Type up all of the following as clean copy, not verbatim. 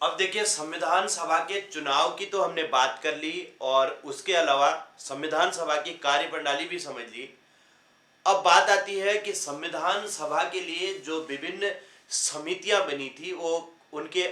अब देखिए, संविधान सभा के चुनाव की तो हमने बात कर ली और उसके अलावा संविधान सभा की कार्यप्रणाली भी समझ ली। अब बात आती है कि संविधान सभा के लिए जो विभिन्न समितियां बनी थी वो उनके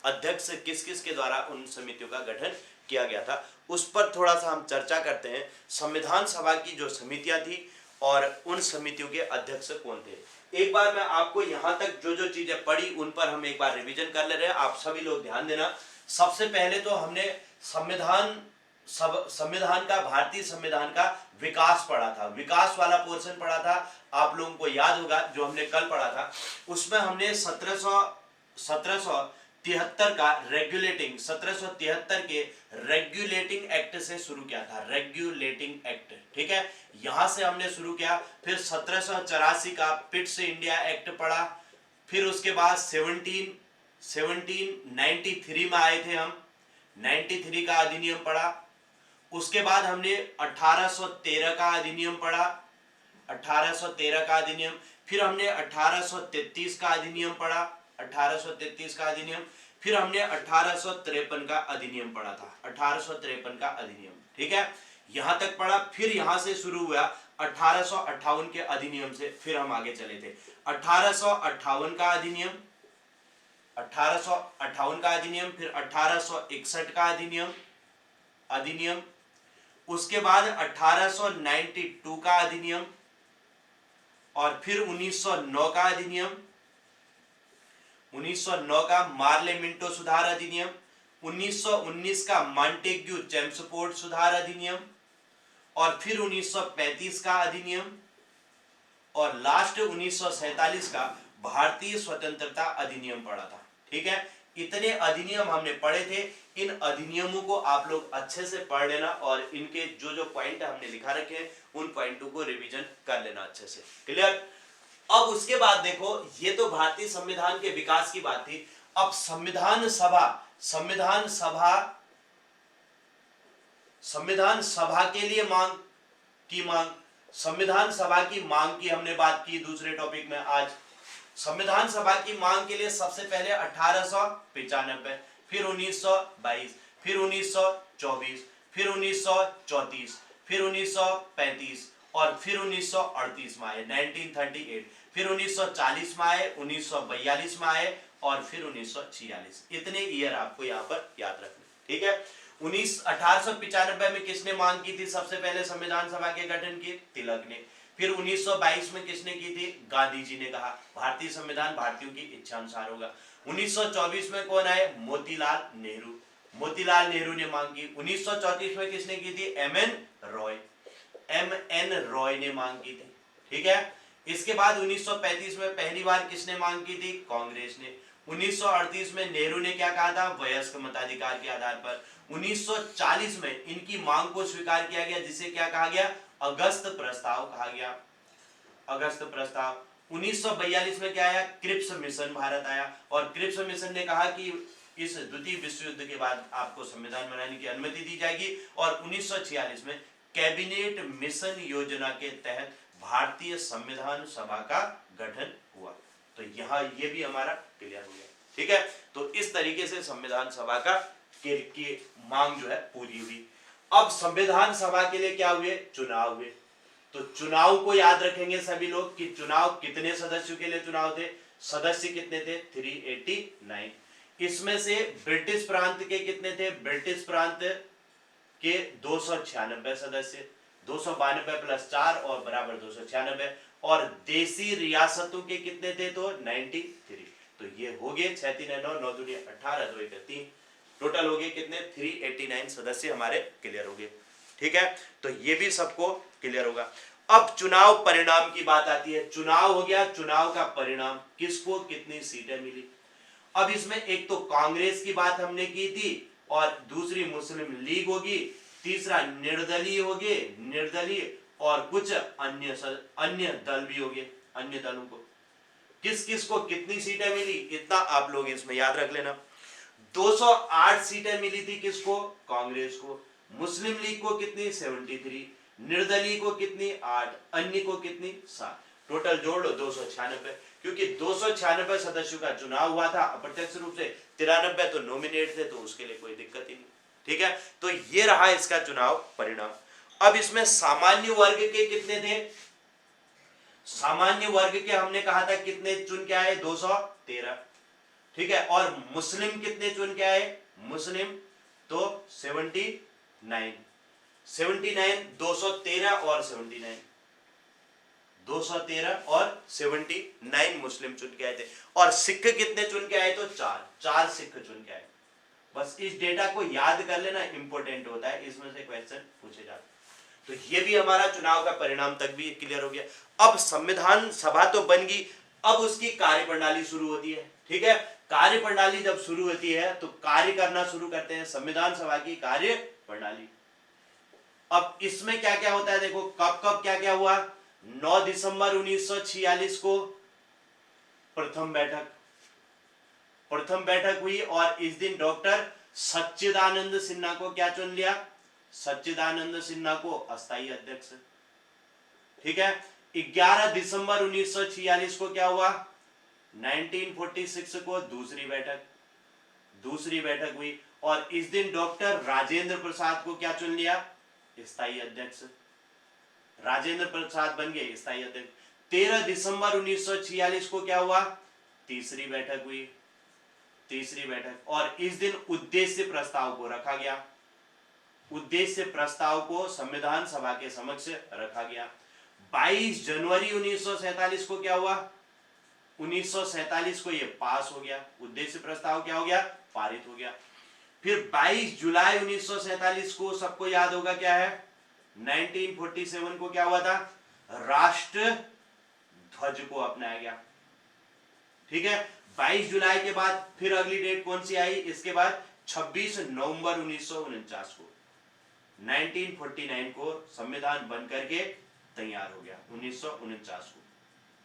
अध्यक्ष किस किस के द्वारा उन समितियों का गठन किया गया था, उस पर थोड़ा सा हम चर्चा करते हैं। संविधान सभा की जो समितियां थी और उन समितियों के अध्यक्ष कौन थे। एक बार मैं आपको यहाँ तक जो जो चीजें पढ़ी उन पर हम एक बार रिवीजन कर ले रहे हैं, आप सभी लोग ध्यान देना। सबसे पहले तो हमने संविधान का, भारतीय संविधान का विकास पढ़ा था, विकास वाला पोर्शन पढ़ा था। आप लोगों को याद होगा जो हमने कल पढ़ा था, उसमें हमने 1773 का रेगुलेटिंग 1773 के रेगुलेटिंग एक्ट से शुरू किया था, रेगुलेटिंग एक्ट, ठीक है, यहां से हमने शुरू किया। फिर 1784 का पिट्स इंडिया एक्ट पढ़ा। फिर उसके बाद 1793 में आए थे हम, 93 का अधिनियम पढ़ा। उसके बाद हमने 1813 का अधिनियम पढ़ा, 1813 का अधिनियम। फिर हमने 1833 का अधिनियम पढ़ा, 1833 का अधिनियम। फिर हमने 1853 का अधिनियम पढ़ा था, 1853 का अधिनियम, ठीक है, यहां तक पढ़ा। फिर यहां से शुरू हुआ 1858 के अधिनियम से, फिर हम आगे चले थे 1858 का अधिनियम, 1858 का अधिनियम। फिर 1861 का अधिनियम। उसके बाद 1892 का अधिनियम और फिर 1909 का अधिनियम, 1909 का मार्ले मिंटो सुधार अधिनियम, 1919 का मॉन्टेग्यू चेम्सफोर्ड सुधार अधिनियम और फिर 1935 का अधिनियम और लास्ट 1947 का भारतीय स्वतंत्रता अधिनियम पढ़ा था, ठीक है। इतने अधिनियम हमने पढ़े थे। इन अधिनियमों को आप लोग अच्छे से पढ़ लेना और इनके जो जो पॉइंट हमने लिखा रखे हैं उन पॉइंटों को रिवीजन कर लेना अच्छे से, क्लियर। अब उसके बाद देखो, ये तो भारतीय संविधान के विकास की बात थी। अब संविधान सभा के लिए मांग, संविधान सभा की मांग की हमने बात की दूसरे टॉपिक में। आज संविधान सभा की मांग के लिए सबसे पहले 1895, फिर 1922, फिर 1924, फिर 1934, फिर 1935 और फिर 1938 में आए, 1938। फिर 1940 में आए, 1942 में आए और फिर 1946। इतने ईयर आपको यहाँ पर याद रखने, ठीक है। 1895 में किसने मांग की थी सबसे पहले संविधान सभा के गठन की? तिलक ने। फिर 1922 में किसने की थी? गांधी जी ने कहा भारतीय संविधान भारतीयों की इच्छा अनुसार होगा। 1924 में कौन आए? मोतीलाल नेहरू, मोतीलाल नेहरू ने मांग की। 1934 में किसने की थी? एम एन रॉय ने मांग की थी, ठीक है। इसके बाद 1935 में पहली बार किसने मांग की थी? कांग्रेस ने। 1938 में नेहरू ने क्या कहा था? वयस्क मताधिकार के आधार पर। 1940 में इनकी मांग को स्वीकार किया गया, जिसे क्या कहा गया? अगस्त प्रस्ताव कहा गया, अगस्त प्रस्ताव। 1942 में क्या आया? क्रिप्स मिशन भारत आया और क्रिप्स मिशन ने कहा कि इस द्वितीय विश्व युद्ध के बाद आपको संविधान बनाने की अनुमति दी जाएगी और 1946 में कैबिनेट मिशन योजना के तहत भारतीय संविधान सभा का गठन हुआ। तो यहां ये भी हमारा क्लियर हो गया, ठीक है। तो इस तरीके से संविधान सभा का की मांग जो है पूरी हुई। अब संविधान सभा के लिए क्या हुए? चुनाव हुए। तो चुनाव को याद रखेंगे सभी लोग कि चुनाव कितने सदस्यों के लिए चुनाव थे? सदस्य कितने थे? 389। इसमें से ब्रिटिश प्रांत के कितने थे? ब्रिटिश प्रांत के 296 सदस्य, 292 प्लस 4 और बराबर 296। और देसी रियासतों के कितने थे? तो 93। तो ये हो गए 6 3 9 9 दूनी 18 2 1 3, टोटल हो गए कितने? 389 सदस्य हमारे क्लियर हो गए, ठीक है। तो ये भी सबको क्लियर होगा। अब चुनाव परिणाम की बात आती है। चुनाव हो गया, चुनाव का परिणाम, किसको कितनी सीटें मिली। अब इसमें एक तो कांग्रेस की बात हमने की थी और दूसरी मुस्लिम लीग होगी, तीसरा निर्दलीय होगी, निर्दलीय, और कुछ अन्य दल भी होंगे। अन्य दलों को किस किस को कितनी सीटें मिली, इतना आप लोग इसमें याद रख लेना। 208 सीटें मिली थी किसको? कांग्रेस को। मुस्लिम लीग को कितनी? 73। निर्दलीय को कितनी? 8। अन्य को कितनी? 7। टोटल जोड़ लो 296, क्योंकि 296 सदस्यों का चुनाव हुआ था अप्रत्यक्ष रूप से, 93 तो नॉमिनेट थे, तो उसके लिए कोई दिक्कत ही नहीं। ठीक है, तो ये रहा इसका चुनाव परिणाम। अब इसमें सामान्य वर्ग के कितने थे? सामान्य वर्ग के हमने कहा था कितने चुन के आए? 213। ठीक है, और मुस्लिम कितने चुन के आए? मुस्लिम तो 79, 213 और 79, 213 और 79 मुस्लिम चुन के आए थे। और सिख कितने चुन के आए? तो 4 सिख चुन के आए। बस इस डेटा को याद कर लेना, इंपॉर्टेंट होता है, इसमें से क्वेश्चन पूछे जाते हैं। तो ये भी हमारा चुनाव का परिणाम तक भी क्लियर हो गया। अब संविधान सभा तो बन गई, अब उसकी कार्यप्रणाली शुरू होती है। ठीक है, कार्यप्रणाली जब शुरू होती है तो कार्य करना शुरू करते हैं, संविधान सभा की कार्यप्रणाली। अब इसमें क्या क्या होता है देखो, कब कब क्या क्या हुआ। 9 दिसंबर 1946 को प्रथम बैठक हुई, और इस दिन डॉक्टर सच्चिदानंद सिन्हा को क्या चुन लिया? सच्चिदानंद सिन्हा को अस्थायी अध्यक्ष। ठीक है, 11 दिसंबर 1946 को क्या हुआ? 1946 को दूसरी बैठक हुई, और इस दिन डॉक्टर राजेंद्र प्रसाद को क्या चुन लिया? स्थायी अध्यक्ष। राजेंद्र प्रसाद बन गए स्थायी अध्यक्ष। 13 दिसंबर 1946 को क्या हुआ? तीसरी बैठक, और इस दिन उद्देश्य प्रस्ताव को रखा गया। उद्देश्य प्रस्ताव को संविधान सभा के समक्ष रखा गया। 22 जनवरी 1947 को क्या हुआ? 1947 को ये पास हो गया, उद्देश्य प्रस्ताव क्या हो गया? पारित हो गया। फिर 22 जुलाई 1947 को सबको याद होगा क्या है? 1947 को क्या हुआ था? राष्ट्र ध्वज को अपनाया गया। ठीक है, 22 जुलाई के बाद फिर अगली डेट कौन सी आई? इसके बाद 26 नवंबर 1949 को, 1949 को संविधान बन करके तैयार हो गया, 1949 को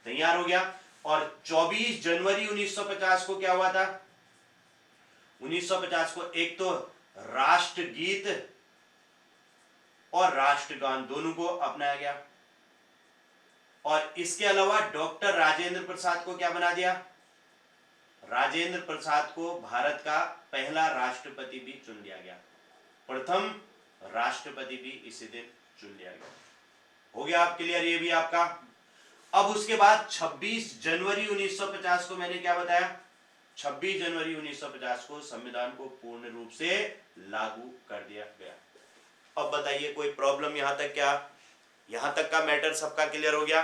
तैयार हो गया। और 24 जनवरी 1950 को क्या हुआ था? 1950 को एक तो राष्ट्रगीत और राष्ट्रगान दोनों को अपनाया गया, और इसके अलावा डॉक्टर राजेंद्र प्रसाद को क्या बना दिया? राजेंद्र प्रसाद को भारत का पहला राष्ट्रपति भी चुन लिया गया, प्रथम राष्ट्रपति भी इसी दिन चुन लिया गया। हो गया आप क्लियर? ये भी आपका। अब उसके बाद 26 जनवरी 1950 को मैंने क्या बताया? 26 जनवरी 1950 को संविधान को पूर्ण रूप से लागू कर दिया गया। अब बताइए कोई प्रॉब्लम यहां तक? क्या यहां तक का मैटर सबका क्लियर हो गया?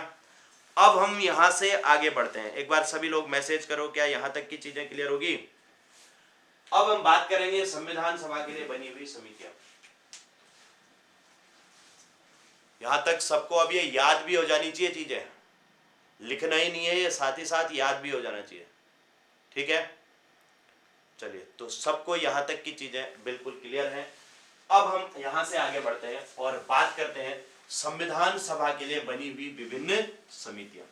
अब हम यहां से आगे बढ़ते हैं। एक बार सभी लोग मैसेज करो, क्या यहां तक की चीजें क्लियर होगी? अब हम बात करेंगे संविधान सभा के लिए बनी हुई समितियां। यहां तक सबको अब ये याद भी हो जानी चाहिए, चीजें लिखना ही नहीं है, ये साथ ही साथ याद भी हो जाना चाहिए। ठीक है, चलिए, तो सबको यहां तक की चीजें बिल्कुल क्लियर हैं। अब हम यहां से आगे बढ़ते हैं और बात करते हैं संविधान सभा के लिए बनी हुई विभिन्न समितियां।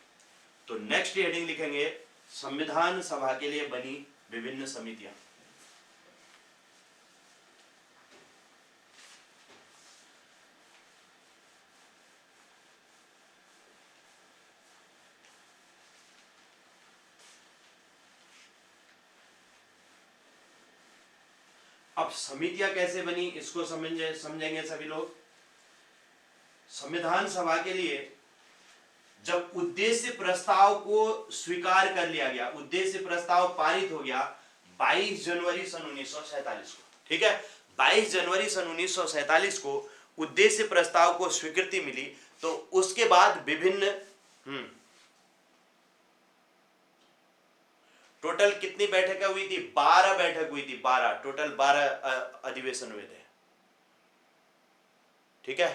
तो नेक्स्ट हेडिंग लिखेंगे संविधान सभा के लिए बनी विभिन्न समितियां। अब समितियां कैसे बनी इसको समझेंगे सभी लोग। संविधान सभा के लिए जब उद्देश्य प्रस्ताव को स्वीकार कर लिया गया, उद्देश्य प्रस्ताव पारित हो गया 22 जनवरी सन 1947 को। ठीक है, 22 जनवरी सन 1947 को उद्देश्य प्रस्ताव को स्वीकृति मिली। तो उसके बाद विभिन्न टोटल कितनी बैठकें हुई थी? 12 बैठक हुई थी, 12 टोटल 12 अधिवेशन हुए थे। ठीक है,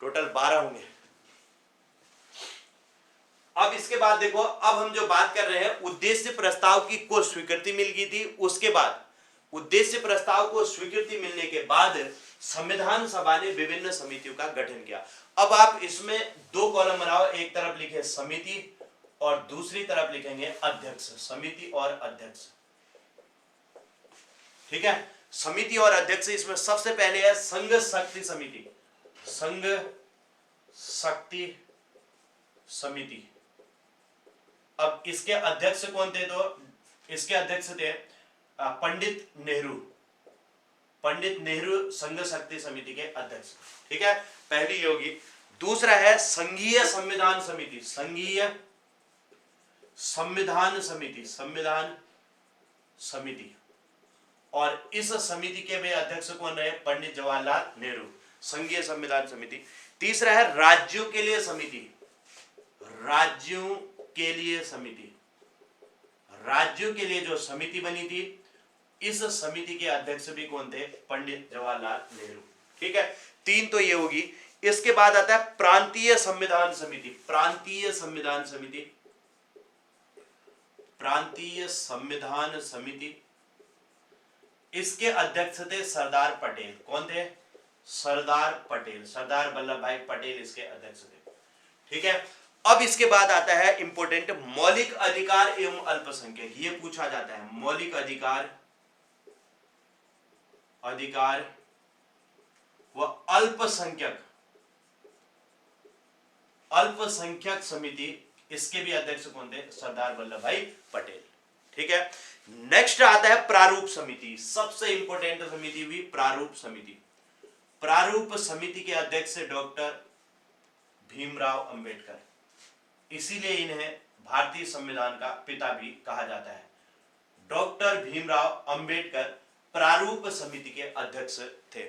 टोटल 12 होंगे। अब इसके बाद देखो, अब हम जो बात कर रहे हैं उद्देश्य प्रस्ताव की को स्वीकृति मिल गई थी। उसके बाद उद्देश्य प्रस्ताव को स्वीकृति मिलने के बाद संविधान सभा ने विभिन्न समितियों का गठन किया। अब आप इसमें दो कॉलम बनाओ, एक तरफ लिखे समिति और दूसरी तरफ लिखेंगे अध्यक्ष। समिति और अध्यक्ष। ठीक है, समिति और अध्यक्ष। इसमें सबसे पहले है संघ शक्ति समिति। संघ शक्ति समिति। अब इसके अध्यक्ष कौन थे? तो इसके अध्यक्ष थे पंडित नेहरू। पंडित नेहरू संघ शक्ति समिति के अध्यक्ष। ठीक है, पहली ये होगी। दूसरा है संघीय संविधान समिति। संघीय संविधान समिति, संविधान समिति। और इस समिति के भी अध्यक्ष कौन रहे? पंडित जवाहरलाल नेहरू, संघीय संविधान समिति। तीसरा है राज्यों के लिए समिति। राज्यों के लिए समिति, राज्यों के लिए जो समिति बनी थी, इस समिति के अध्यक्ष भी कौन थे? पंडित जवाहरलाल नेहरू। ठीक है, तीन तो ये होगी। इसके बाद आता है प्रांतीय संविधान समिति। प्रांतीय संविधान समिति, प्रांतीय संविधान समिति, इसके अध्यक्ष थे सरदार पटेल। कौन थे? सरदार पटेल, सरदार वल्लभ भाई पटेल इसके अध्यक्ष थे। ठीक है, अब इसके बाद आता है इंपॉर्टेंट मौलिक अधिकार एवं अल्पसंख्यक। ये पूछा जाता है मौलिक अधिकार, अधिकार व अल्पसंख्यक, अल्पसंख्यक समिति, इसके भी अध्यक्ष कौन थे? सरदार वल्लभ भाई पटेल। ठीक है, नेक्स्ट आता है प्रारूप समिति। सबसे इंपॉर्टेंट समिति हुई प्रारूप समिति। प्रारूप समिति के अध्यक्ष डॉक्टर भीमराव अंबेडकर, इसीलिए इन्हें भारतीय संविधान का पिता भी कहा जाता है। डॉक्टर भीमराव अंबेडकर प्रारूप समिति के अध्यक्ष थे।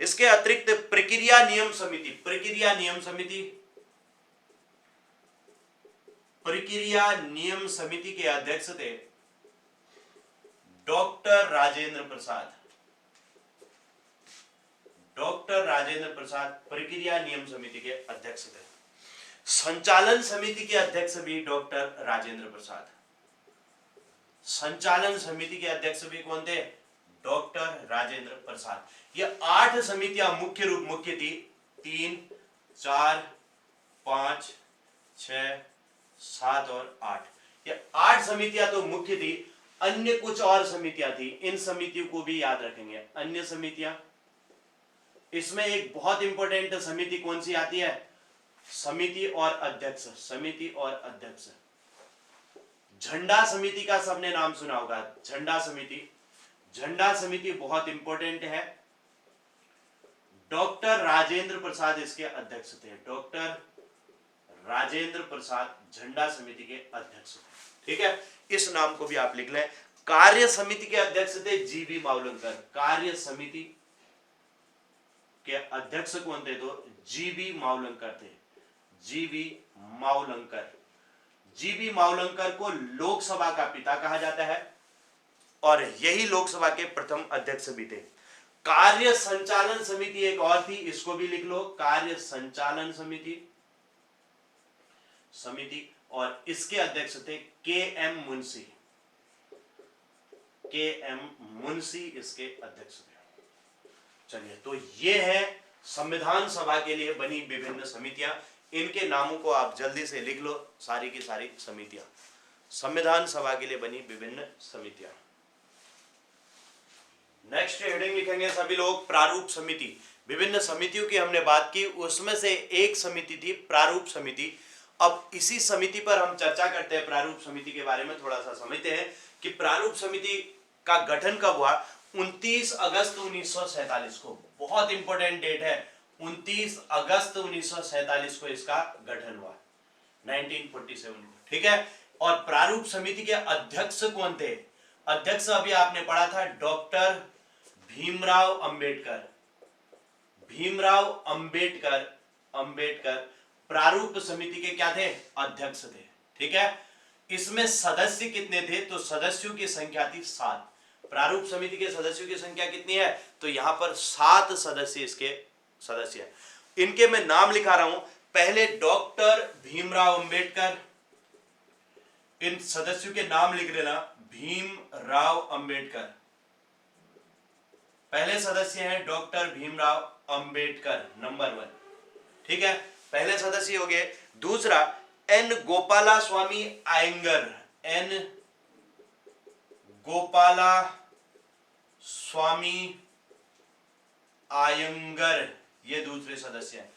इसके अतिरिक्त प्रक्रिया नियम समिति, प्रक्रिया नियम समिति, प्रक्रिया नियम समिति के अध्यक्ष थे डॉक्टर राजेंद्र प्रसाद। डॉक्टर राजेंद्र प्रसाद प्रक्रिया नियम समिति के अध्यक्ष थे। संचालन समिति के अध्यक्ष भी डॉक्टर राजेंद्र प्रसाद। संचालन समिति के अध्यक्ष भी कौन थे? डॉक्टर राजेंद्र प्रसाद। ये 8 समितियां मुख्य थी। 3, 4, 5, 6, 7 और 8। ये 8 समितियां तो मुख्य थी। अन्य कुछ और समितियां थी, इन समितियों को भी याद रखेंगे। अन्य समितियां, इसमें एक बहुत इंपॉर्टेंट समिति कौन सी आती है? समिति और अध्यक्ष, समिति और अध्यक्ष। झंडा समिति का सबने नाम सुना होगा, झंडा समिति। झंडा समिति बहुत इंपॉर्टेंट है। डॉक्टर राजेंद्र प्रसाद इसके अध्यक्ष थे। डॉक्टर राजेंद्र प्रसाद झंडा समिति के अध्यक्ष थे। ठीक है, इस नाम को भी आप लिख लें। कार्य समिति के अध्यक्ष थे जीबी मावलंकर। कार्य समिति के अध्यक्ष कौन थे? तो जीबी मावलंकर थे। जीबी मावलंकर। जीबी मावलंकर को लोकसभा का पिता कहा जाता है और यही लोकसभा के प्रथम अध्यक्ष भी थे। कार्य संचालन समिति एक और थी, इसको भी लिख लो, कार्य संचालन समिति, और इसके अध्यक्ष थे के.एम. मुंशी। के.एम. मुंशी इसके अध्यक्ष थे। चलिए, तो ये है संविधान सभा के लिए बनी विभिन्न समितियां। इनके नामों को आप जल्दी से लिख लो, सारी की सारी समितियां, संविधान सभा के लिए बनी विभिन्न समितियां। नेक्स्ट हेडिंग लिखेंगे सभी लोग, प्रारूप समिति। विभिन्न समितियों की हमने बात की, उसमें से एक समिति थी प्रारूप समिति। अब इसी समिति पर हम चर्चा करते हैं। प्रारूप समिति के बारे में थोड़ा सा समझते हैं कि प्रारूप समिति का गठन कब हुआ। 29 अगस्त 1947 को, बहुत इंपॉर्टेंट डेट है, 29 अगस्त 1947 को इसका गठन हुआ, 1947 को। ठीक है, और प्रारूप समिति के अध्यक्ष कौन थे? अध्यक्ष अभी आपने पढ़ा था, डॉक्टर भीमराव अंबेडकर। भीमराव अंबेडकर प्रारूप समिति के क्या थे? अध्यक्ष थे। ठीक है, इसमें सदस्य कितने थे? तो सदस्यों की संख्या थी 7। प्रारूप समिति के सदस्यों की संख्या कितनी है? तो यहां पर 7 सदस्य इसके सदस्य हैं। इनके मैं नाम लिखा रहा हूं। पहले डॉक्टर भीमराव अंबेडकर, इन सदस्यों के नाम लिख लेना। भीमराव अंबेडकर पहले सदस्य हैं, डॉक्टर भीमराव अंबेडकर नंबर 1। ठीक है, पहले सदस्य हो गए। दूसरा एन गोपाला स्वामी आयंगर। एन गोपाला स्वामी आयंगर, ये दूसरे सदस्य हैं।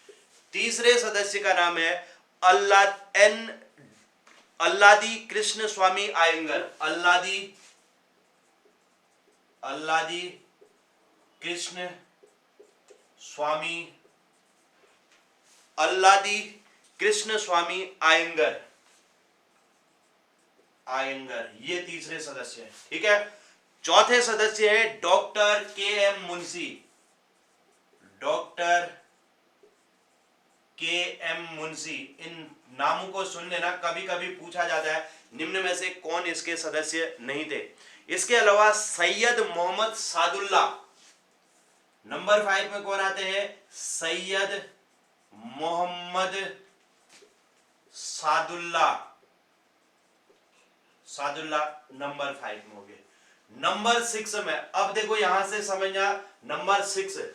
तीसरे सदस्य का नाम है अल्लादी कृष्ण स्वामी अयंगर, अल्लादी कृष्ण स्वामी, अल्लादी कृष्ण स्वामी अयंगर, ये तीसरे सदस्य हैं। ठीक है, चौथे सदस्य है डॉक्टर के एम मुंशी, डॉक्टर के एम मुंशी। इन नामों को सुन लेना, कभी कभी पूछा जाता है निम्न में से कौन इसके सदस्य नहीं थे। इसके अलावा सैयद मोहम्मद सादुल्ला, नंबर 5 में कौन आते हैं? सैयद मोहम्मद सादुल्ला, नंबर 5 में हो गए। नंबर 6 में, अब देखो यहां से समझना, नंबर 6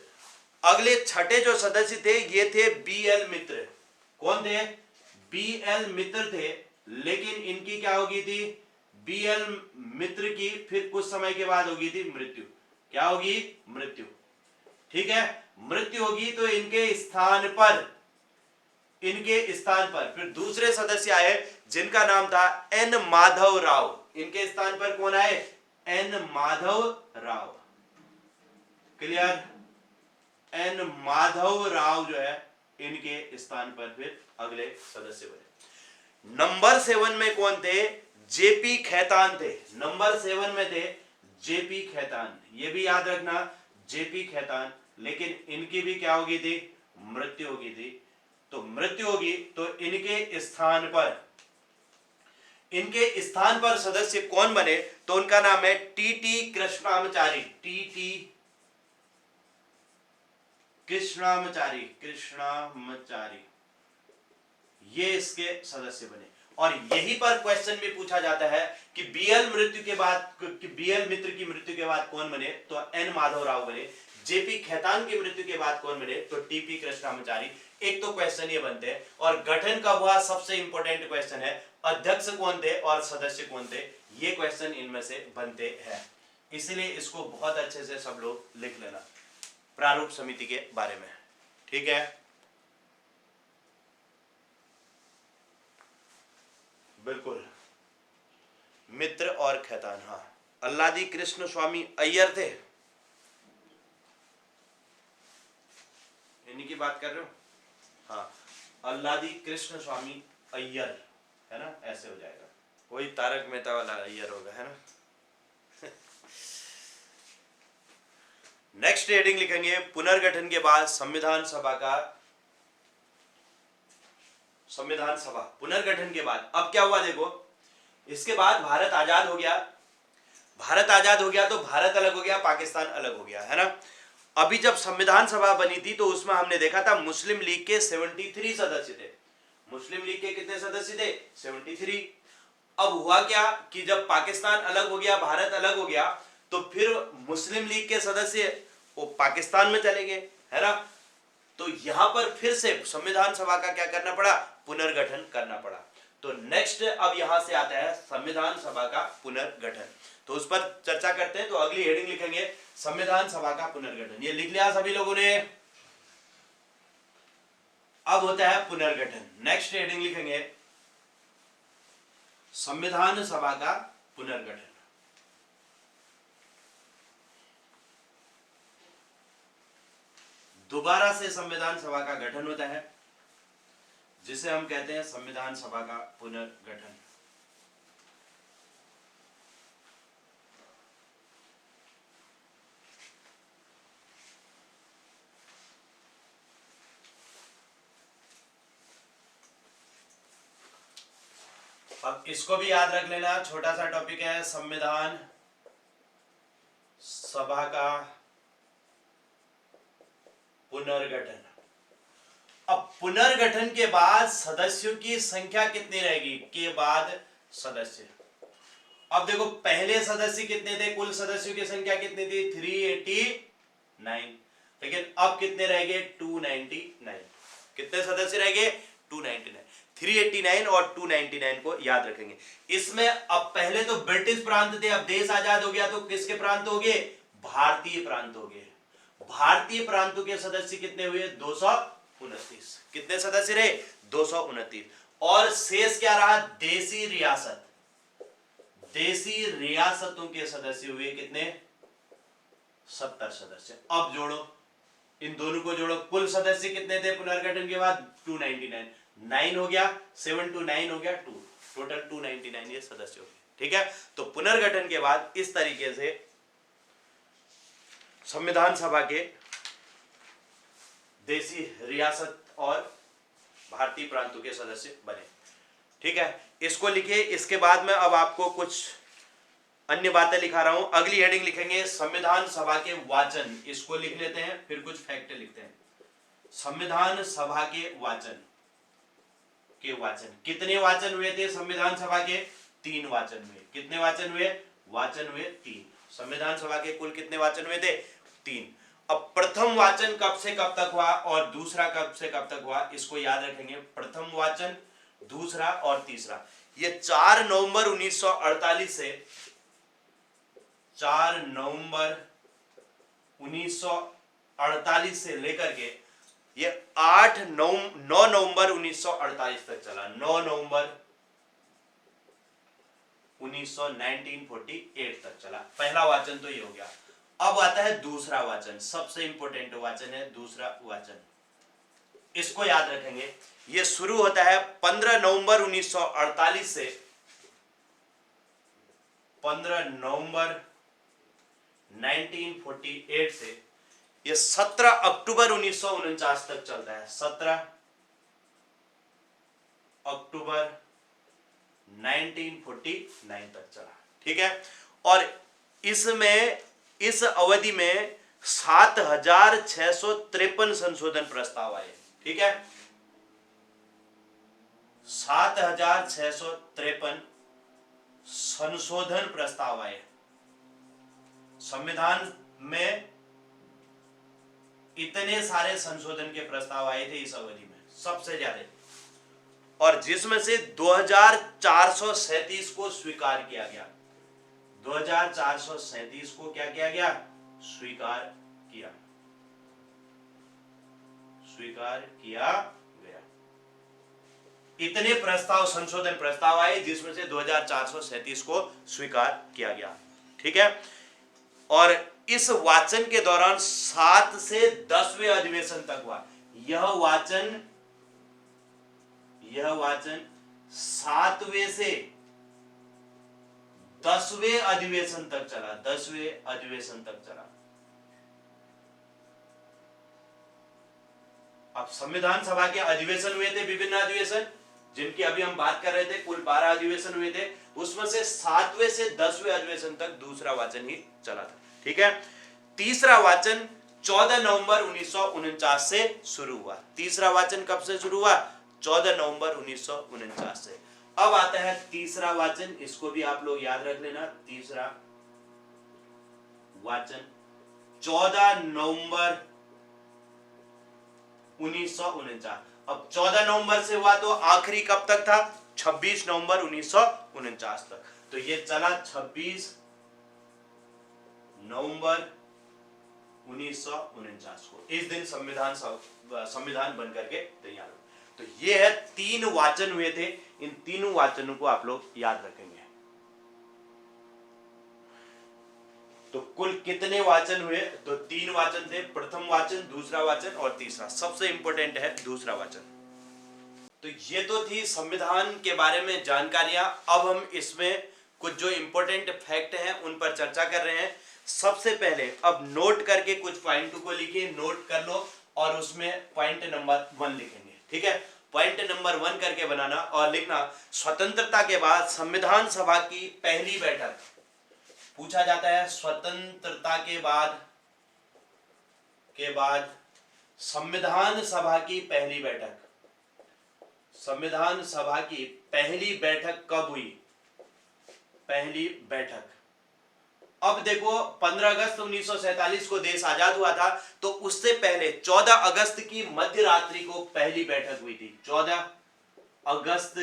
अगले छठे जो सदस्य थे ये थे बीएल मित्र। कौन थे? बीएल मित्र थे, लेकिन इनकी क्या होगी थी? बीएल मित्र की फिर कुछ समय के बाद होगी थी मृत्यु। क्या होगी? मृत्यु। ठीक है, मृत्यु होगी तो इनके स्थान पर फिर दूसरे सदस्य आए जिनका नाम था एन माधव राव। इनके स्थान पर कौन आए? N Madhav Rao. Clear? N Madhav Rao जो है इनके स्थान पर फिर अगले सदस्य बने। नंबर 7 में कौन थे? जेपी खैतान थे। नंबर 7 में थे जेपी खैतान, ये भी याद रखना, जेपी खैतान। लेकिन इनकी भी क्या होगी थी? मृत्यु होगी थी। तो मृत्यु होगी तो इनके स्थान पर सदस्य कौन बने? तो उनका नाम है टीटी कृष्णामचारी, टीटी कृष्णामचारी, ये इसके सदस्य बने। और यहीं पर क्वेश्चन भी पूछा जाता है कि बीएल मित्र की मृत्यु के बाद कौन बने? तो एन माधव राव बने। जेपी खैतान की मृत्यु के बाद कौन बने? तो टीपी कृष्णामचारी। एक तो क्वेश्चन ये बनते हैं। और गठन कब हुआ? सबसे इंपॉर्टेंट क्वेश्चन है। अध्यक्ष कौन थे और सदस्य कौन थे? ये क्वेश्चन इनमें से बनते हैं, इसलिए इसको बहुत अच्छे से सब लोग लिख लेना प्रारूप समिति के बारे में। ठीक है, बिल्कुल। मित्र और खैतान, हाँ। अल्लादी कृष्ण स्वामी अय्यर थे, इन्हीं की बात कर रहे हो? हाँ, अल्लादी कृष्ण स्वामी अय्यर, है ना? ऐसे हो जाएगा, वही तारक मेहता वाला अय्यर होगा, है ना? नेक्स्ट हेडिंग लिखेंगे पुनर्गठन के बाद संविधान सभा पुनर्गठन के बाद। अब क्या हुआ देखो, इसके बाद भारत आजाद हो गया तो भारत अलग हो गया, पाकिस्तान अलग हो गया, है ना? अभी जब संविधान सभा बनी थी तो उसमें हमने देखा था मुस्लिम लीग के 73 सदस्य थे। मुस्लिम लीग के कितने सदस्य थे? 73। अब हुआ क्या कि जब पाकिस्तान अलग हो गया, भारत अलग हो गया, तो फिर मुस्लिम लीग के सदस्य वो पाकिस्तान में चले गए, है ना? तो यहां पर फिर से संविधान सभा का क्या करना पड़ा? पुनर्गठन करना पड़ा। तो नेक्स्ट अब यहां से आता है संविधान सभा का पुनर्गठन, तो उस पर चर्चा करते हैं। तो अगली हेडिंग लिखेंगे संविधान सभा का पुनर्गठन। ये लिख लिया सभी लोगों ने? अब होता है पुनर्गठन। नेक्स्ट हेडिंग लिखेंगे संविधान सभा का पुनर्गठन। दोबारा से संविधान सभा का गठन होता है, जिसे हम कहते हैं संविधान सभा का पुनर्गठन। अब इसको भी याद रख लेना, छोटा सा टॉपिक है, संविधान सभा का पुनर्गठन। अब पुनर्गठन के बाद सदस्यों की संख्या कितनी रहेगी? के बाद सदस्य। अब देखो पहले सदस्य कितने थे? कुल सदस्यों की संख्या कितनी थी? 389। लेकिन अब कितने रह गए? 299। कितने सदस्य रह गए? 299। 389 और 299 को याद रखेंगे। इसमें अब पहले तो ब्रिटिश प्रांत थे, अब देश आजाद हो गया तो किसके प्रांत हो गए? भारतीय प्रांत हो गए। भारतीय प्रांतों के सदस्य कितने हुए? 229। कितने सदस्य रहे? 229। और शेष क्या रहा? देशी रियासत, देशी रियासतों के सदस्य हुए कितने? 70 सदस्य। अब जोड़ो, इन दोनों को जोड़ो, कुल सदस्य कितने थे पुनर्गठन के बाद? 299, 9 हो गया, 7 to 9 हो गया 2, टोटल 299 ये सदस्य हो गए। ठीक है, तो पुनर्गठन के बाद इस तरीके से संविधान सभा के देशी रियासत और भारतीय प्रांतों के सदस्य बने। ठीक है, इसको लिखिए। इसके बाद में अब आपको कुछ अन्य बातें लिखा रहा हूं। अगली हेडिंग लिखेंगे संविधान सभा के वाचन, इसको लिख लेते हैं, फिर कुछ फैक्ट लिखते हैं। संविधान सभा के वाचन, कितने वाचन हुए थे संविधान सभा के? 3 वाचन हुए। कितने वाचन हुए? वाचन हुए 3। संविधान सभा के कुल कितने वाचन हुए थे? 3। अब प्रथम वाचन कब से कब तक हुआ और दूसरा कब से कब तक हुआ, इसको याद रखेंगे। प्रथम वाचन, दूसरा और तीसरा, ये 4 नवंबर 1948 से 4 नवंबर 1948 से लेकर के ये 9 नवंबर 1948 तक चला। 9 नवंबर 1948 तक चला। पहला वाचन तो ये हो गया। अब आता है दूसरा वाचन, सबसे इंपॉर्टेंट वाचन है दूसरा वाचन, इसको याद रखेंगे। ये शुरू होता है 15 नवंबर 1948 से 15 नवंबर 1948 से ये 17 अक्टूबर 1949 तक चलता है। 17 अक्टूबर 1949 तक चला। ठीक है, और इसमें इस अवधि में 7653 संशोधन प्रस्ताव आए। ठीक है, 7653 संशोधन प्रस्ताव आए। संविधान में इतने सारे संशोधन के प्रस्ताव आए थे इस अवधि में, सबसे ज्यादा, और जिसमें से 2437 को स्वीकार किया गया। 2437 को क्या किया गया? स्वीकार किया गया। इतने प्रस्ताव, संशोधन प्रस्ताव आए जिसमें से 2437 को स्वीकार किया गया। ठीक है, और इस वाचन के दौरान 7 से 10वें अधिवेशन तक हुआ। यह वाचन 7वें से 10वें अधिवेशन तक चला। 10वें अधिवेशन तक चला। अब संविधान सभा के अधिवेशन हुए थे, विभिन्न अधिवेशन, जिनकी अभी हम बात कर रहे थे, कुल 12 अधिवेशन हुए थे। उसमें से 7वें से 10वें अधिवेशन तक दूसरा वाचन ही चला था। ठीक है, तीसरा वाचन 14 नवंबर 1949 से शुरू हुआ। तीसरा वाचन कब से शुरू हुआ? 14 नवंबर 1949 से। अब आता है तीसरा वाचन, इसको भी आप लोग याद रख लेना। तीसरा वाचन 14 नवंबर 1949। अब 14 नवंबर से हुआ तो आखिरी कब तक था? 26 नवंबर 1949 तक। तो ये चला 26 नवंबर 1949 को। इस दिन संविधान बनकर के तैयार हुआ। तो ये है 3 वाचन हुए थे। इन तीनों वाचनों को आप लोग याद रखेंगे। तो कुल कितने वाचन हुए? तो 3 वाचन थे। प्रथम वाचन, दूसरा वाचन और तीसरा। सबसे इंपॉर्टेंट है दूसरा वाचन। तो ये तो थी संविधान के बारे में जानकारियां। अब हम इसमें कुछ जो इंपॉर्टेंट फैक्ट हैं उन पर चर्चा कर रहे हैं। सबसे पहले अब नोट करके कुछ पॉइंट को लिखिए, नोट कर लो, और उसमें पॉइंट नंबर 1 लिखेंगे। ठीक है, पॉइंट नंबर 1 करके बनाना और लिखना, स्वतंत्रता के बाद संविधान सभा की पहली बैठक। पूछा जाता है स्वतंत्रता के बाद संविधान सभा की पहली बैठक, संविधान सभा की पहली बैठक कब हुई? पहली बैठक। अब देखो 15 अगस्त 1947 को देश आजाद हुआ था, तो उससे पहले 14 अगस्त की मध्य रात्रि को पहली बैठक हुई थी। 14 अगस्त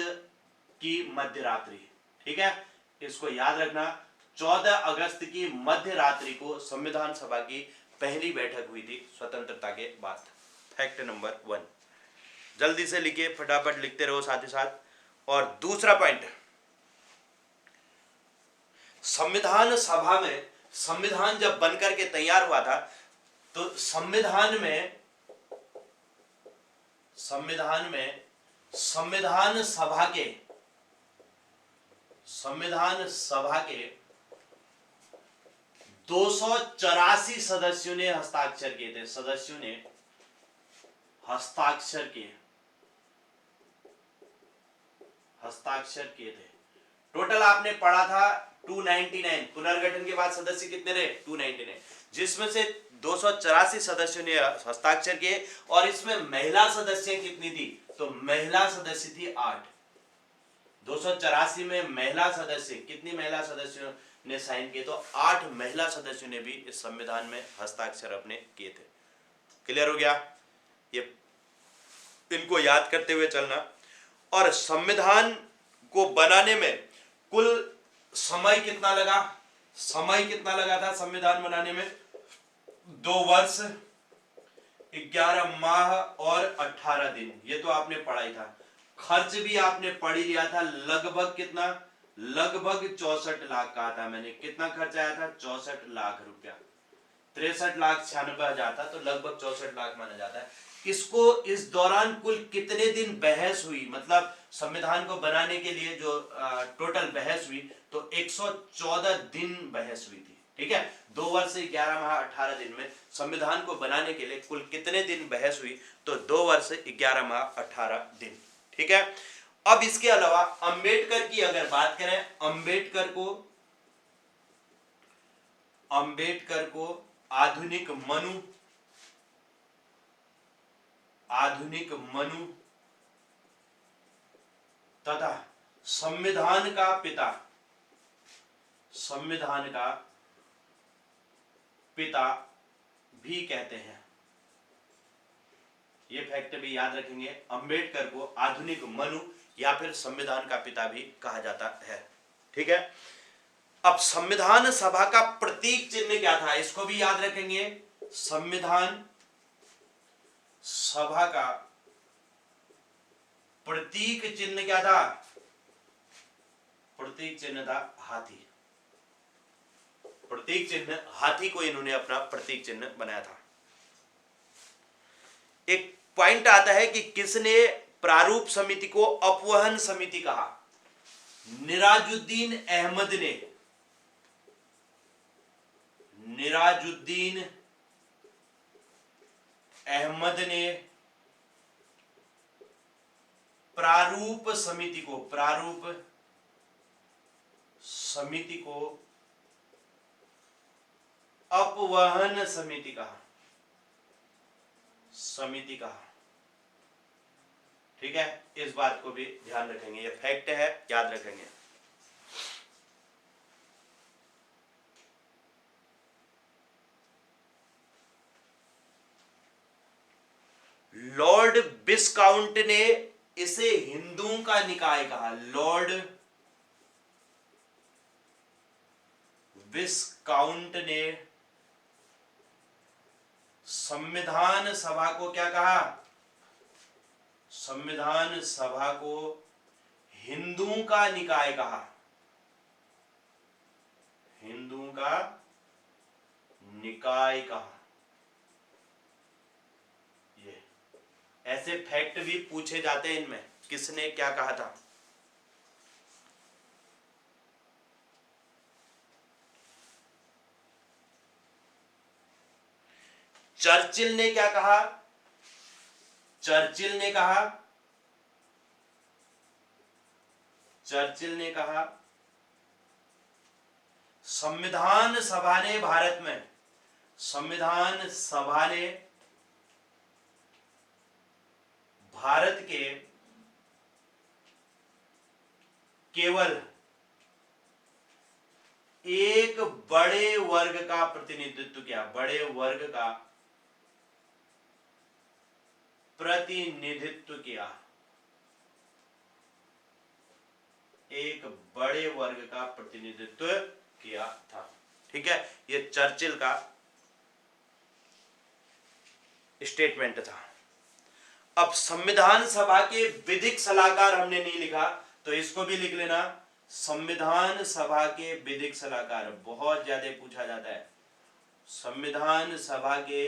की मध्य रात्रि। ठीक है, इसको याद रखना। 14 अगस्त की मध्य रात्रि को संविधान सभा की पहली बैठक हुई थी स्वतंत्रता के बाद। Fact number 1। जल्दी से लिखिए, फटाफट लिखते रहो साथ ही साथ। और दूसरा पॉइंट, संविधान सभा में संविधान जब बनकर के तैयार हुआ था तो संविधान सभा के 284 सदस्यों ने हस्ताक्षर किए थे। सदस्यों ने हस्ताक्षर किए थे। टोटल आपने पढ़ा था 299। पुनर्गठन के बाद सदस्य कितने रहे? 299, जिसमें से 284 सदस्यों ने हस्ताक्षर किए। और इसमें महिला सदस्य कितनी थी? तो महिला सदस्य थी 8। 284 में महिला सदस्य, कितनी महिला सदस्यों ने साइन किए? तो 8 महिला सदस्यों ने भी इस संविधान में हस्ताक्षर अपने किए थे। क्लियर हो गया? ये इनको याद करते हुए चलना। और संविधान को बनाने में कुल समय कितना लगा? समय कितना लगा था संविधान बनाने में? 2 वर्ष 11 माह और 18 दिन। ये तो आपने पढ़ा ही था। खर्च भी आपने पढ़ ही लिया था। लगभग कितना? लगभग 64 लाख कहा था मैंने। कितना खर्च आया था? 64 लाख रुपया। 63,96,000 था, तो लगभग 64 लाख माना जाता है इसको। इस दौरान कुल कितने दिन बहस हुई? मतलब संविधान को बनाने के लिए जो टोटल बहस हुई, तो 114 दिन बहस हुई थी। ठीक है, 2 वर्ष 11 माह 18 दिन में संविधान को बनाने के लिए कुल कितने दिन बहस हुई? तो 2 वर्ष 11 माह 18 दिन। ठीक है। अब इसके अलावा अंबेडकर की अगर बात करें, अंबेडकर को आधुनिक मनु तथा संविधान का पिता भी कहते हैं। ये फैक्ट भी याद रखेंगे। अंबेडकर को आधुनिक मनु या फिर संविधान का पिता भी कहा जाता है। ठीक है। अब संविधान सभा का प्रतीक चिन्ह क्या था? इसको भी याद रखेंगे। संविधान सभा का प्रतीक चिन्ह क्या था? प्रतीक चिन्ह था हाथी। प्रतीक चिन्ह हाथी को इन्होंने अपना प्रतीक चिन्ह बनाया था। एक पॉइंट आता है कि किसने प्रारूप समिति को अपवहन समिति कहा? निराजुद्दीन अहमद ने प्रारूप समिति को अपवहन समिति कहा। ठीक है, इस बात को भी ध्यान रखेंगे। ये फैक्ट है, याद रखेंगे। लॉर्ड विस्काउंट ने इसे हिंदुओं का निकाय कहा। लॉर्ड विस्काउंट ने संविधान सभा को क्या कहा? संविधान सभा को हिंदुओं का निकाय कहा। हिंदुओं का निकाय कहा। ये ऐसे फैक्ट भी पूछे जाते हैं इनमें, किसने क्या कहा था। चर्चिल ने क्या कहा? चर्चिल ने कहा संविधान सभा ने भारत के केवल एक बड़े वर्ग का प्रतिनिधित्व किया। बड़े वर्ग का प्रतिनिधित्व किया। एक बड़े वर्ग का प्रतिनिधित्व किया था। ठीक है, ये चर्चिल का स्टेटमेंट था। अब संविधान सभा के विधिक सलाहकार हमने नहीं लिखा, तो इसको भी लिख लेना, संविधान सभा के विधिक सलाहकार। बहुत ज्यादा पूछा जाता है, संविधान सभा के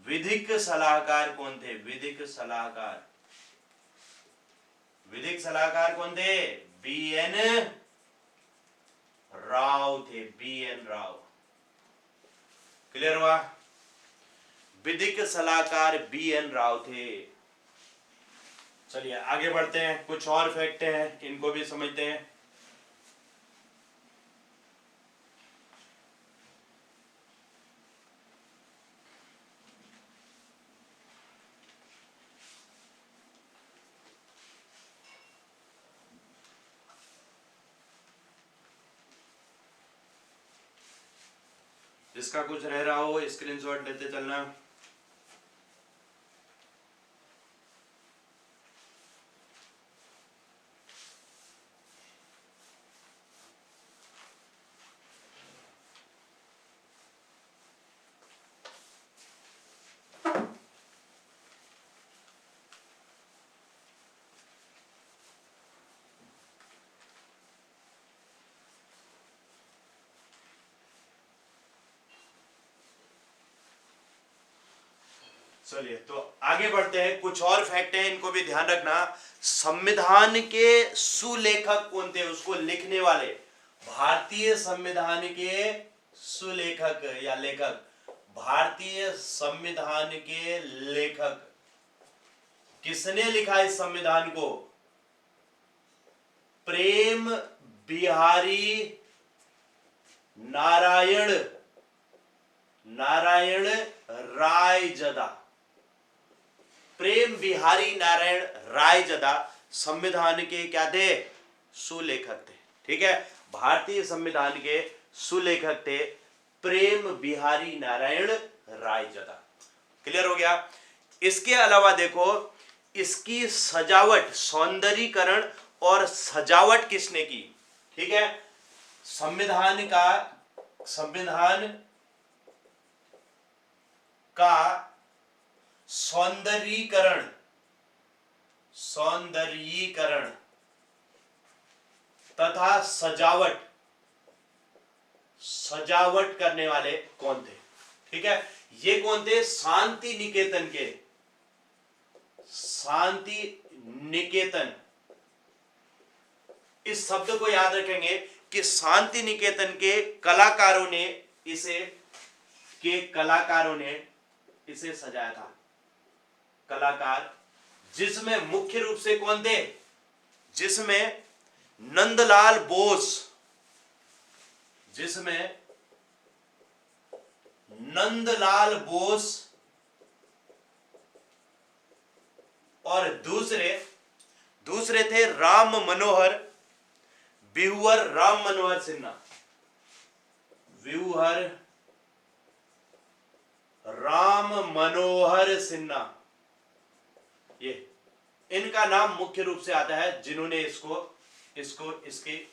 विधिक सलाहकार कौन थे? विधिक सलाहकार, विधिक सलाहकार कौन थे? बी.एन. राव थे, बी.एन. राव। क्लियर हुआ? विधिक सलाहकार बी.एन. राव थे। चलिए आगे बढ़ते हैं, कुछ और फैक्ट हैं, इनको भी समझते हैं। जिसका कुछ रह रहा हो स्क्रीनशॉट लेते चलना। चलिए तो आगे बढ़ते हैं, कुछ और फैक्ट हैं, इनको भी ध्यान रखना। संविधान के सुलेखक कौन थे? उसको लिखने वाले, भारतीय संविधान के सुलेखक या लेखक, भारतीय संविधान के लेखक। किसने लिखा इस संविधान को? प्रेम बिहारी नारायण रायजदा। प्रेम बिहारी नारायण रायजदा संविधान के क्या थे? सुलेखक थे। ठीक है, भारतीय संविधान के सुलेखक थे प्रेम बिहारी नारायण रायजदा। क्लियर हो गया? इसके अलावा देखो, इसकी सजावट, सौंदर्यीकरण और सजावट किसने की? ठीक है, संविधान का सौंदर्यीकरण तथा सजावट करने वाले कौन थे? ठीक है, ये कौन थे? शांति निकेतन। इस शब्द को याद रखेंगे कि शांति निकेतन के कलाकारों ने इसे सजाया था। कलाकार, जिसमें मुख्य रूप से कौन थे? जिसमें नंदलाल बोस और दूसरे थे व्यूअर राम मनोहर सिन्हा। व्यूअर राम मनोहर सिन्हा, ये इनका नाम मुख्य रूप से आता है जिन्होंने इसकी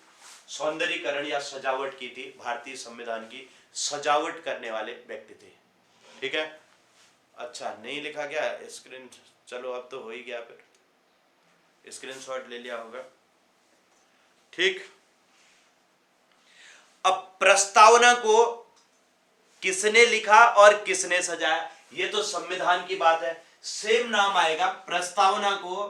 सौंदर्यीकरण या सजावट की थी। भारतीय संविधान की सजावट करने वाले व्यक्ति थे। ठीक है, अच्छा नहीं लिखा गया स्क्रीन, चलो अब तो हो ही गया, फिर स्क्रीनशॉट ले लिया होगा। ठीक, अब प्रस्तावना को किसने लिखा और किसने सजाया, ये तो संविधान की बात है। सेम नाम आएगा, प्रस्तावना को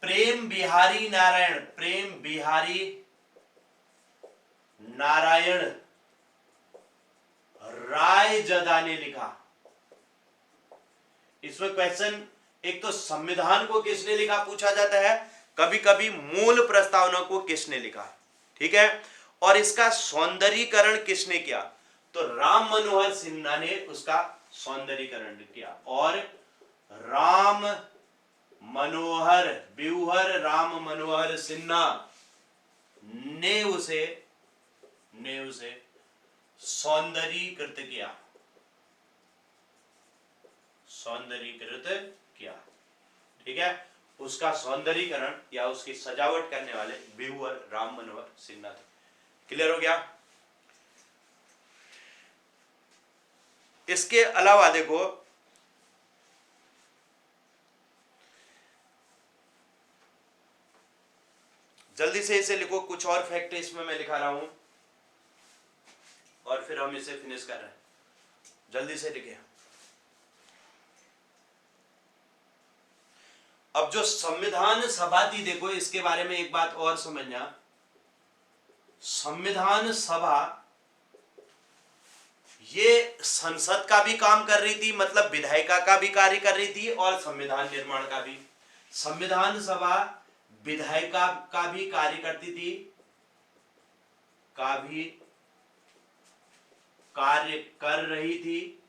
प्रेम बिहारी नारायण रायजदा ने लिखा। इसमें क्वेश्चन, एक तो संविधान को किसने लिखा पूछा जाता है, कभी कभी मूल प्रस्तावना को किसने लिखा। ठीक है, और इसका सौंदर्यीकरण किसने किया? तो राम मनोहर सिन्हा ने उसका सौंदर्यीकरण किया, और व्यूअर राम मनोहर सिन्हा ने उसे सौंदर्यीकृत किया। ठीक है, उसका सौंदर्यीकरण या उसकी सजावट करने वाले व्यूअर राम मनोहर सिन्हा थे। क्लियर हो गया? इसके अलावा देखो, जल्दी से इसे लिखो, कुछ और फैक्ट इसमें मैं लिखा रहा हूं और फिर हम इसे फिनिश कर रहे हैं। जल्दी से लिखे। अब जो संविधान सभा थी, देखो इसके बारे में एक बात और समझना। संविधान सभा ये संसद का भी काम कर रही थी, मतलब विधायिका का भी कार्य कर रही थी, और संविधान निर्माण का भी। संविधान सभा विधायिका का भी कार्य करती थी, का भी कार्य कर रही थी,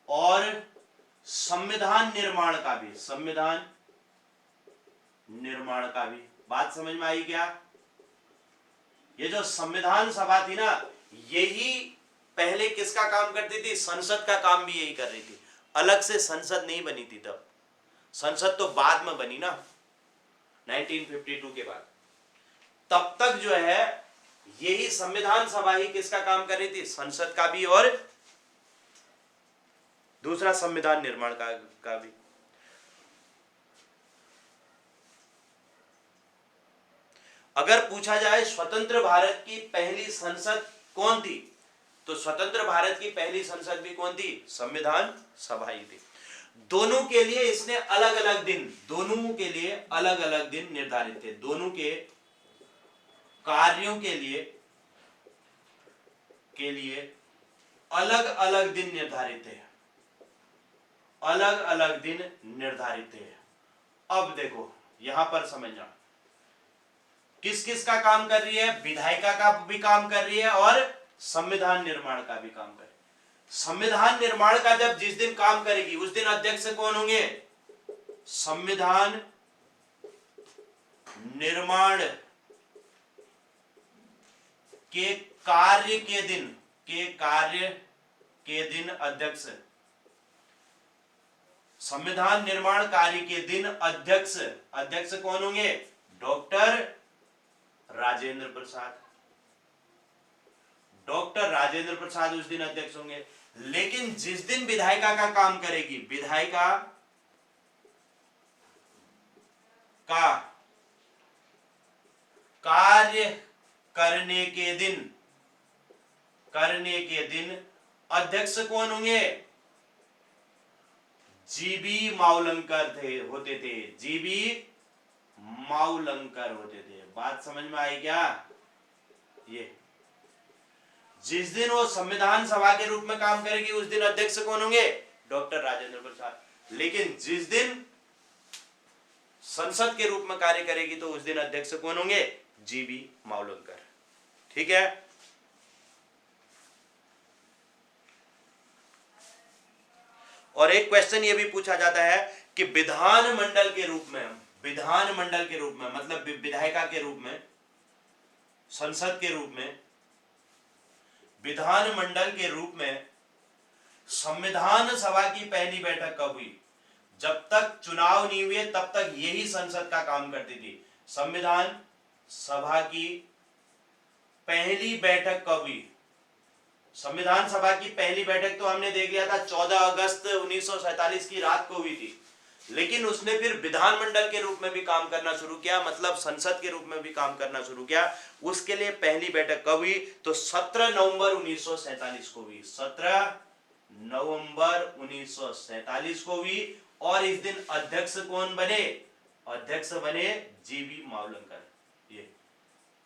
और संविधान निर्माण का भी, संविधान निर्माण का भी। बात समझ में आई क्या? ये जो संविधान सभा थी ना, यही पहले किसका काम करती थी? संसद का काम भी यही कर रही थी। अलग से संसद नहीं बनी थी तब, संसद तो बाद में बनी ना, 1952 के बाद। तब तक जो है यही संविधान सभा ही किसका काम कर रही थी? संसद का भी और दूसरा संविधान निर्माण का भी। अगर पूछा जाए स्वतंत्र भारत की पहली संसद कौन थी, तो स्वतंत्र भारत की पहली संसद भी कौन थी? संविधान सभा ही थी। दोनों के लिए इसने अलग अलग दिन, दोनों के लिए अलग अलग दिन निर्धारित थे। दोनों के कार्यों के लिए अलग अलग दिन निर्धारित थे, अलग अलग दिन निर्धारित थे। अब देखो यहां पर समझना, किस किस का काम कर रही है? विधायिका का भी काम कर रही है और संविधान निर्माण का भी काम कर रही है। संविधान निर्माण का जब जिस दिन काम करेगी उस दिन अध्यक्ष कौन होंगे? संविधान निर्माण के कार्य के दिन अध्यक्ष, संविधान निर्माण कार्य के दिन अध्यक्ष कौन होंगे? डॉक्टर राजेंद्र प्रसाद। डॉक्टर राजेंद्र प्रसाद उस दिन अध्यक्ष होंगे। लेकिन जिस दिन विधायिका का काम करेगी, विधायिका का कार्य करने के दिन अध्यक्ष कौन होंगे? जीबी मावलंकर होते थे, जीबी मावलंकर होते थे। बात समझ में आई क्या? ये जिस दिन वो संविधान सभा के रूप में काम करेगी उस दिन अध्यक्ष कौन होंगे? डॉक्टर राजेंद्र प्रसाद। लेकिन जिस दिन संसद के रूप में कार्य करेगी तो उस दिन अध्यक्ष कौन होंगे? जीबी मावलंकर। ठीक है। और एक क्वेश्चन ये भी पूछा जाता है कि विधानमंडल के रूप में मतलब विधायिका के रूप में, संसद के रूप में, विधानमंडल के रूप में संविधान सभा की पहली बैठक कब हुई? जब तक चुनाव नहीं हुए तब तक यही संसद का काम करती थी। संविधान सभा की पहली बैठक कब हुई? संविधान सभा की पहली बैठक तो हमने देख लिया था 14 अगस्त 1947 की रात को हुई थी। लेकिन उसने फिर विधानमंडल के रूप में भी काम करना शुरू किया, मतलब संसद के रूप में भी काम करना शुरू किया। उसके लिए पहली बैठक कब हुई? तो 17 नवंबर 1947 को हुई। 17 नवंबर 1947 को हुई। और इस दिन अध्यक्ष कौन बने? अध्यक्ष बने जीबी मावलंकर। ये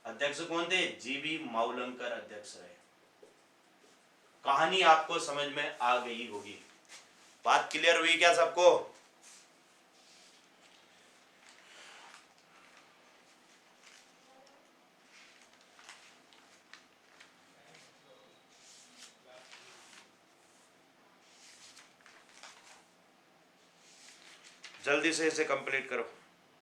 अध्यक्ष कौन थे? जीबी मावलंकर अध्यक्ष रहे। कहानी आपको समझ में आ गई होगी। बात क्लियर हुई क्या सबको? जल्दी से इसे कंप्लीट करो।